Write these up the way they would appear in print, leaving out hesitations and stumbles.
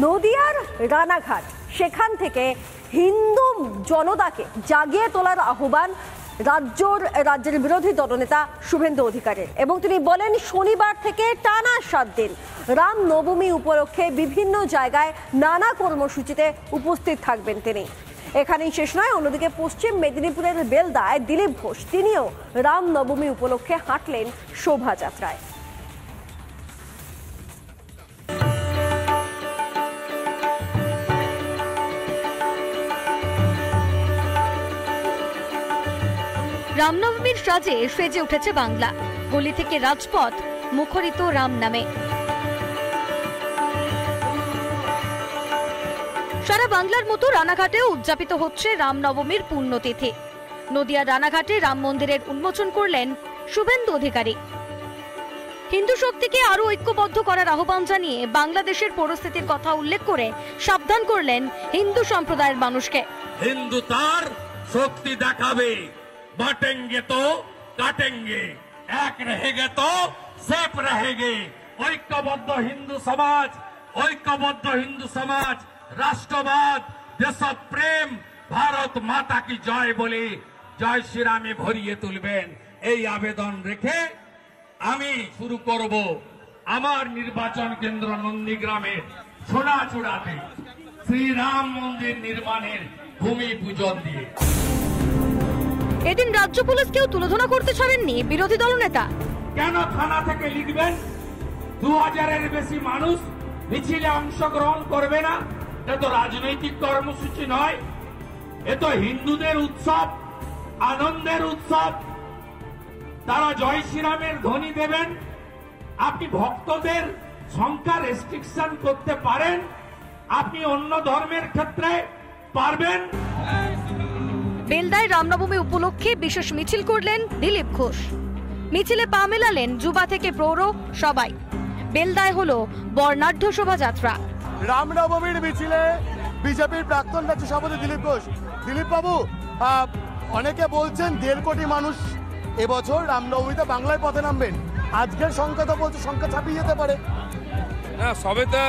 নদিয়ার রানাঘাট, সেখান থেকে হিন্দু জনতাকে জাগিয়ে তোলার আহ্বান রাজ্যের বিরোধী দলনেতা শুভেন্দু অধিকারীর, এবং তিনি বলেন শনিবার থেকে টানা 7 দিন রাম নবমী উপলক্ষে বিভিন্ন জায়গায় নানা কর্মসূচিতে উপস্থিত থাকবেন তিনি। এখানেই শেষ নয়, অন্যদিকে পশ্চিম মেদিনীপুরের বেলদায় দিলীপ ঘোষ তিনিও রাম নবমী উপলক্ষে হাঁটলেন শোভাযাত্রায়। রামনবমীর সাজে সেজে উঠেছে বাংলা। গলি থেকে রাজপথ মুখরিত রাম নামে। সারা বাংলার মতো রানাঘাটেও উদযাপিত হচ্ছে রামনবমীর পুণ্যতিথি। নদিয়ার রানাঘাটে রাম মন্দিরের উন্মোচন করলেন শুভেন্দু অধিকারী। হিন্দু শক্তিকে আরো ঐক্যবদ্ধ করার আহ্বান জানিয়ে বাংলাদেশের পরিস্থিতির কথা উল্লেখ করে সাবধান করলেন হিন্দু সম্প্রদায়ের মানুষকে। হিন্দু তার শক্তি দেখাবে, बांटेंगे तो काटेंगे, एक रहेंगे तो सेफ रहेंगे। ঐক্যবদ্ধ হিন্দু সমাজ রাষ্ট্রবাদ, দেশপ্রেম, ভারত মাতা কি জয় বলে জয় শ্রীরামে ভরিয়ে তুলবেন, এই আবেদন রেখে আমি শুরু করব আমার নির্বাচন কেন্দ্র নন্দীগ্রামের সোনাচূড়াতে শ্রীরাম মন্দির নির্মাণের ভূমি পূজন দিয়ে। এদিন রাজ্য পুলিশকেও তুলোধনা করতে ছাড়েননি বিরোধী দলনেতা। কেন থানা থেকে লিখবেন 2000-এর বেশি মানুষ মিছিলে অংশগ্রহণ করবে না? এটা তো রাজনৈতিক কর্মসূচি নয়, এ তো হিন্দুদের উৎসব, আনন্দের উৎসব। তারা জয় শ্রীরামের ধ্বনি দেবেন। আপনি ভক্তদের সংখ্যা রেস্ট্রিকশন করতে পারেন, আপনি অন্য ধর্মের ক্ষেত্রে পারবেন। বেলদায় রামনবমী উপলক্ষে বিশেষ মিছিল করলেন দিলীপ ঘোষ। মিছিলে পা মেলালেন যুবা থেকে প্রৌঢ় সবাই। বেলদায় হলো বর্ণাঢ্য শোভাযাত্রা। রামনবমীর মিছিলে বিজেপির প্রাক্তন রাজ্য সভাপতি দিলীপ ঘোষ। দিলীপ বাবু, অনেকে বলছেন 1.5 কোটি মানুষ এবছর রামনবমীতে বাংলায় পথে নামবেন। আজকের সংখ্যা তো বলছে সংখ্যা ছাপিয়ে যেতে পারে। না, সবে তো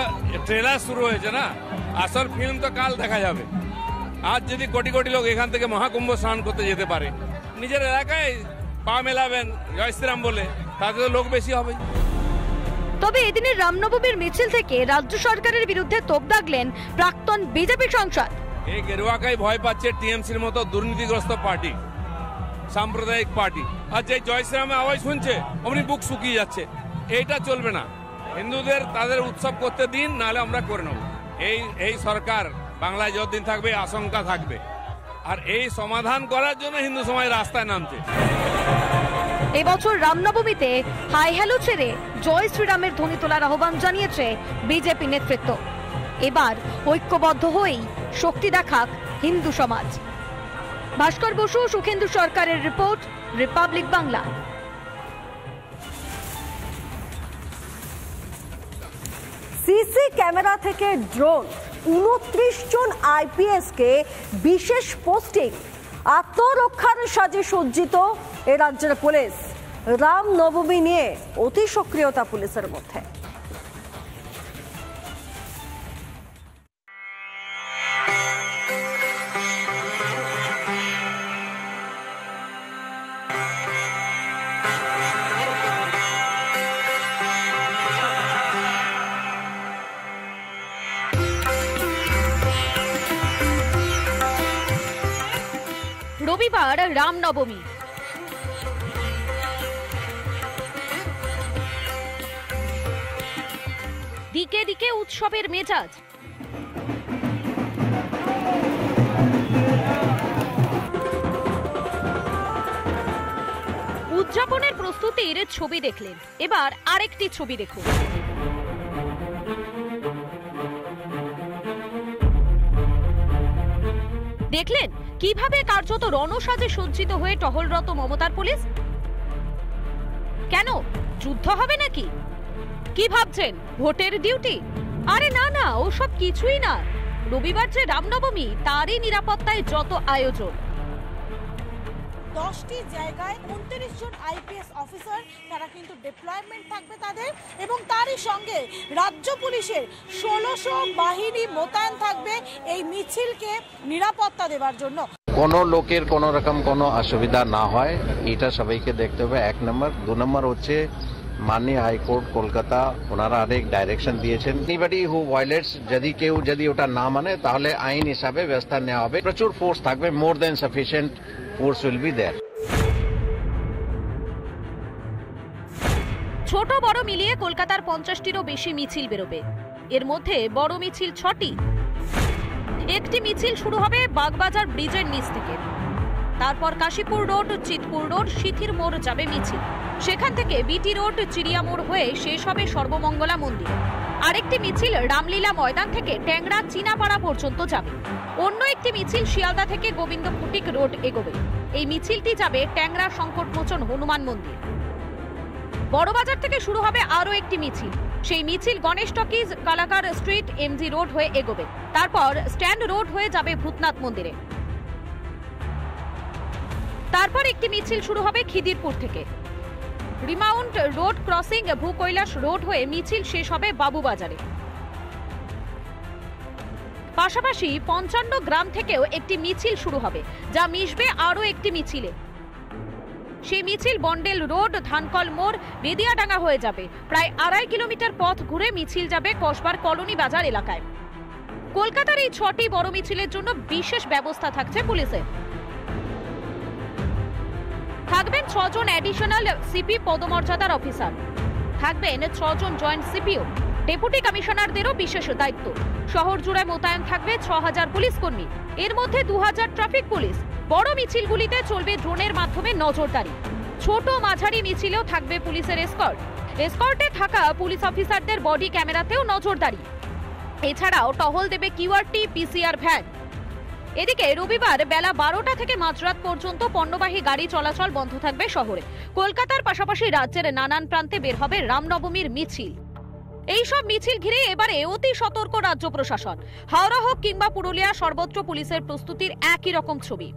ট্রেলার শুরু হয়েছে না, আসল ফিল্ম তো কাল দেখা যাবে। আজ যদি কোটি কোটি লোক এখান থেকে মহাকুম্ভ স্নান করতে যেতে পারে, নিজের এলাকায় পা মেলাবেন জয় শ্রীরাম বলে, তাতে তো লোক বেশি হবে। তবে এদিনের রামনবমীর মিছিল থেকে রাজ্য সরকারের বিরুদ্ধে তোপ দাগলেন প্রাক্তন বিজেপি সাংসদ। এই গেরুয়াকাই ভয় পাচ্ছে টিএমসির মতো দুর্নীতিগ্রস্ত পার্টি, সাম্প্রদায়িক পার্টি। আর যে জয় শ্রীরামের আওয়াজ শুনছে অমনি বুক শুকিয়ে যাচ্ছে। এইটা চলবে না। হিন্দুদের তাদের উৎসব করতে দিন, নাহলে আমরা করে নেব। এই সরকার বাংলায় যতদিন থাকবে আশঙ্কা থাকবে, আর এই সমাধান করার জন্য হিন্দু সমাজ রাস্তায় নামছে। এবছর রামনবমীতে হাই হ্যালো ছেড়ে জয় শ্রীরামের ধ্বনি তোলার আহ্বান জানিয়েছে বিজেপি নেতৃত্ব। এবার ঐক্যবদ্ধ হয়েই শক্তি দেখাক হিন্দু সমাজ। ভাস্কর বসু, সুখেন্দু সরকারের report, Republic Bangla. CC camera থেকে ড্রোন, 29 জন আইপিএস কে বিশেষ পোস্টিং, আত্মরক্ষার সাজে সজ্জিত এ রাজ্যের পুলিশ। রাম নবমী নিয়ে অতি সক্রিয়তা পুলিশের মধ্যে। রবিবার রামনবমী। দিকে দিকে উৎসবের মেজাজ। উদযাপনের প্রস্তুতির ছবি দেখলেন, এবার আরেকটি ছবি দেখুন। দেখলেন কিভাবে কার্যত রণসাজে সজ্জিত হয়ে টহলরত মমতার পুলিশ। কেন যুদ্ধ হবে নাকি? কি ভাবছেন ভোটের ডিউটি? আরে না না, ওসব কিছুই না। রবিবার যে রামনবমী, তারই নিরাপত্তায় যত আয়োজন। 10টি জায়গায় 29 জন আইপিএস অফিসার তারা কিন্তু ডিপ্লয়মেন্ট থাকবে তাদের, এবং তারই সঙ্গে রাজ্য পুলিশের 1600 বাহিনী মোতায়েন থাকবে এই মিছিলকে নিরাপত্তা দেওয়ার জন্য। কোনো লোকের কোনো রকম কোনো অসুবিধা না হয় এটা সবাইকে দেখতে হবে, 1 নম্বর। 2 নম্বর হচ্ছে মাননীয় হাইকোর্ট কলকাতা ওনারা অনেক ডাইরেকশন দিয়েছেন, এনিবডি হু ভায়োলেটস যদি ওটা না মানে তাহলে আইন হিসাবে ব্যবস্থা নেওয়া হবে। প্রচুর ফোর্স থাকবে, more than sufficient force will be there. ছোট বড় মিলিয়ে কলকাতার 50টিরও বেশি মিছিল বেরোবে। এর মধ্যে বড় মিছিল 6টি। একটি মিছিল শুরু হবে বাগবাজার ব্রিজের নিচ থেকে, তারপর কাশীপুর রোড, চিতপুর রোড, সিথির মোড় যাবে মিছিল। সেখান থেকে বিটি রোড, চিড়িয়া মোড় হয়ে শেষ হবে সর্বমঙ্গলা মন্দির। আরেকটি মিছিল রামলীলা ময়দান থেকে ট্যাংরা চীনাপাড়া পর্যন্ত যাবে। অন্য একটি মিছিল শিয়ালদা থেকে গোবিন্দ ফুটিক রোড এগোবে। এই মিছিলটি যাবে ট্যাংরা সংকটমোচন হনুমান মন্দির। বড়বাজার থেকে শুরু হবে আরও একটি মিছিল। সেই মিছিল Ganesh talkies, Kalakar street, MG road হয়ে এগোবে। তারপর স্ট্যান্ড রোড হয়ে যাবে ভূতনাথ মন্দিরে। তারপর একটি মিছিল শুরু হবে খিদিরপুর থেকে। Remount road crossing, Bhukailash road হয়ে মিছিল শেষ হবে বাবুবাজারে। পাশাপাশি 55 গ্রাম থেকেও একটি মিছিল শুরু হবে, যা মিশবে আরও একটি মিছিলে। সেই মিছিল বন্ডেল রোড, ধানকল মোড়, বেদিয়াডাঙ্গা হয়ে যাবে। প্রায় 2.5 কিলোমিটার পথ ঘুরে মিছিল যাবে কসবার কলোনি বাজার এলাকায়। কলকাতার এই 6টি বড় মিছিলের জন্য বিশেষ ব্যবস্থা থাকছে পুলিশের। থাকবেন 6 জন অ্যাডিশনাল সিপি পদমর্যাদার অফিসার, থাকবেন 6 জন জয়েন্ট সিপিও। ডেপুটি কমিশনারদেরও বিশেষ দায়িত্ব। শহর জুড়ে মোতায়েন থাকবে 6000 পুলিশ কর্মী, এর মধ্যে 2000 ট্রাফিক পুলিশ। বড় মিছিলগুলিতে চলবে ড্রোনের মাধ্যমে নজরদারি। ছোট মাঝারি মিছিলেও থাকবে পুলিশের এসকর্ট। এসকর্টে থাকা পুলিশ অফিসারদের বডি ক্যামেরাতেও নজরদারি। এছাড়াও টহল দেবে কিউআরটি, পিসিআর ভ্যান। এদিকে রবিবার বেলা 12টা থেকে মাঝরাত পর্যন্ত পণ্যবাহী গাড়ি চলাচল বন্ধ থাকবে শহরে। কলকাতার পাশাপাশি রাজ্যের নানান প্রান্তে বের হবে রামনবমীর মিছিল। এইসব মিছিল ঘিরে এবারে অতি সতর্ক রাজ্য প্রশাসন। হাওড়া হোক কিংবা পুরুলিয়া, সর্বত্র পুলিশের প্রস্তুতির একই রকম ছবি।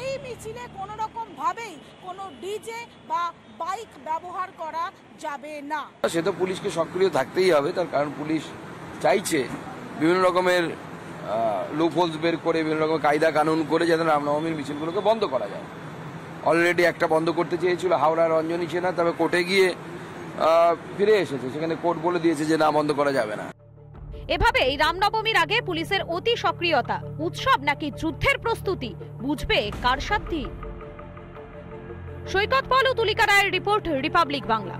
এই মিছিলে কোনো রকম ভাবেই কোনো ডিজে বা বাইক ব্যবহার করা যাবে না। সে তো পুলিশকে সক্রিয় থাকতেই হবে, তার কারণ পুলিশ চাইছে বিভিন্ন রকমের লুপহোলস বের করে, বিভিন্ন রকম কায়দা কানুন করে যাতে রামনবমীর মিছিলগুলোকে বন্ধ করা যায়। অলরেডি একটা বন্ধ করতে চেয়েছিল হাওড়া রঞ্জনী সেনা, তবে কোর্টে গিয়ে ফিরে এসেছে, সেখানে কোর্ট বলে দিয়েছে যে না, বন্ধ করা যাবে না। এভাবেই রামনবমীর আগে পুলিশের অতি সক্রিয়তা উৎসব নাকি যুদ্ধের প্রস্তুতি, বুঝবে কার সাধ্যি। সৈকত পল ও তুলিকা রায়ের রিপোর্ট, রিপাবলিক বাংলা।